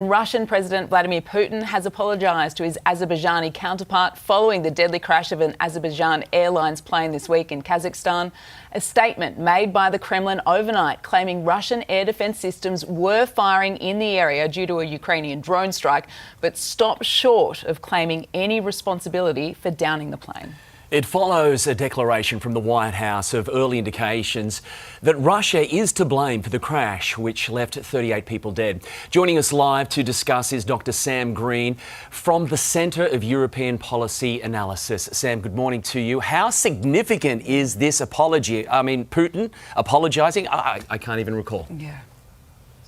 Russian President Vladimir Putin has apologised to his Azerbaijani counterpart following the deadly crash of an Azerbaijan Airlines plane this week in Kazakhstan. A statement made by the Kremlin overnight claiming Russian air defence systems were firing in the area due to a Ukrainian drone strike, but stopped short of claiming any responsibility for downing the plane. It follows a declaration from the White House of early indications that Russia is to blame for the crash, which left 38 people dead. Joining us live to discuss is Dr. Sam Green from the Centre of European Policy Analysis. Sam, good morning to you. How significant is this apology? I mean, Putin apologising? I can't even recall. Yeah.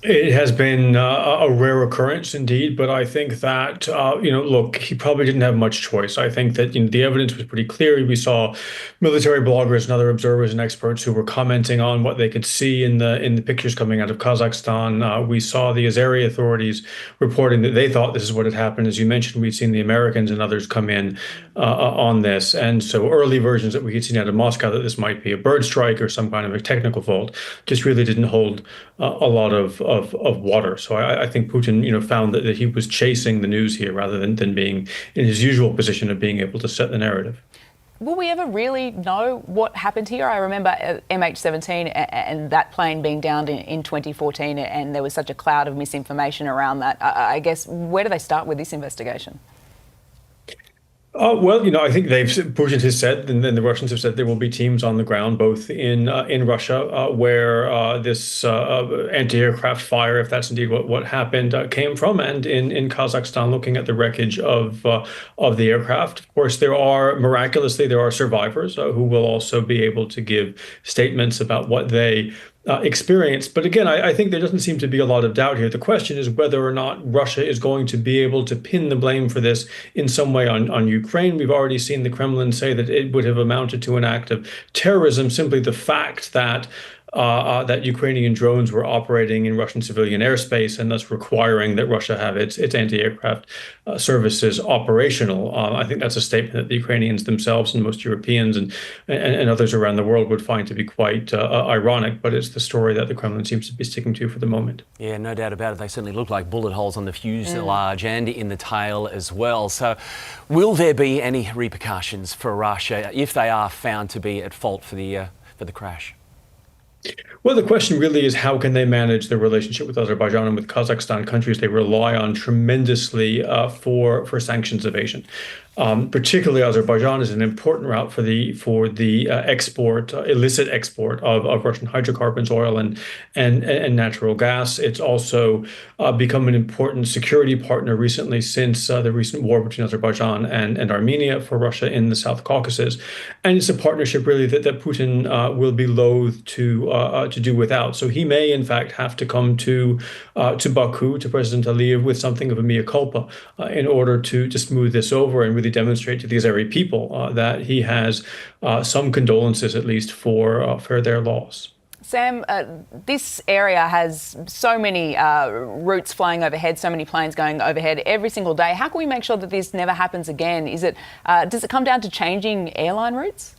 It has been a rare occurrence indeed, but I think that, look, he probably didn't have much choice. I think that the evidence was pretty clear. We saw military bloggers and other observers and experts who were commenting on what they could see in the pictures coming out of Kazakhstan. We saw the Azeri authorities reporting that they thought this is what had happened. As you mentioned, we'd seen the Americans and others come in on this. And so early versions that we had seen out of Moscow that this might be a bird strike or some kind of a technical fault just really didn't hold a lot of water. So I think Putin, found that he was chasing the news here rather than being in his usual position of being able to set the narrative. Will we ever really know what happened here? I remember MH17 and that plane being downed in 2014, and there was such a cloud of misinformation around that. I guess, where do they start with this investigation? I think Putin has said, and then the Russians have said, there will be teams on the ground, both in Russia, where this anti-aircraft fire, if that's indeed what happened, came from, and in Kazakhstan, looking at the wreckage of the aircraft. Of course, there are survivors who will also be able to give statements about what they experienced. But again, I think there doesn't seem to be a lot of doubt here. The question is whether or not Russia is going to be able to pin the blame for this in some way on Ukraine. We've already seen the Kremlin say that it would have amounted to an act of terrorism. Simply the fact that Ukrainian drones were operating in Russian civilian airspace and thus requiring that Russia have its anti-aircraft services operational. I think that's a statement that the Ukrainians themselves and most Europeans and others around the world would find to be quite ironic, but it's the story that the Kremlin seems to be sticking to for the moment. Yeah, no doubt about it. They certainly look like bullet holes on the fuselage and in the tail as well. So will there be any repercussions for Russia if they are found to be at fault for the crash? Well, the question really is how can they manage their relationship with Azerbaijan and with Kazakhstan, countries they rely on tremendously for sanctions evasion. Particularly Azerbaijan is an important route for the illicit export of Russian hydrocarbons, oil and natural gas. It's also become an important security partner recently since the recent war between Azerbaijan and Armenia for Russia in the South Caucasus. And it's a partnership really that Putin will be loath to do without. So he may in fact have to come to Baku, to President Aliyev, with something of a mea culpa in order to smooth this over and really demonstrate to the Azeri people that he has some condolences, at least, for their loss. Sam, this area has so many routes flying overhead, so many planes going overhead every single day. How can we make sure that this never happens again? Does it come down to changing airline routes?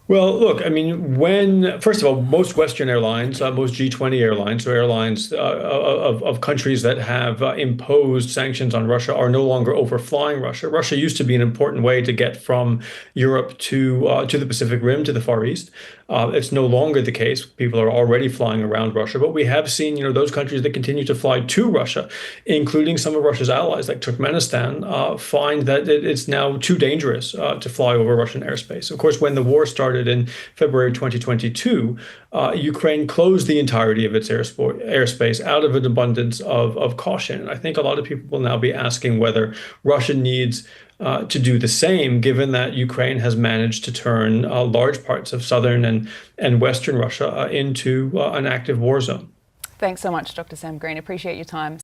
Well, look, I mean, first of all, most Western airlines, most G20 airlines, so airlines of countries that have imposed sanctions on Russia, are no longer overflying Russia. Russia used to be an important way to get from Europe to the Pacific Rim, to the Far East. It's no longer the case. People are already flying around Russia, but we have seen, those countries that continue to fly to Russia, including some of Russia's allies like Turkmenistan, find that it's now too dangerous to fly over Russian airspace. Of course, when the war started in February 2022, Ukraine closed the entirety of its airspace out of an abundance of caution. And I think a lot of people will now be asking whether Russia needs to do the same, given that Ukraine has managed to turn large parts of southern and western Russia into an active war zone. Thanks so much, Dr. Sam Green. Appreciate your time.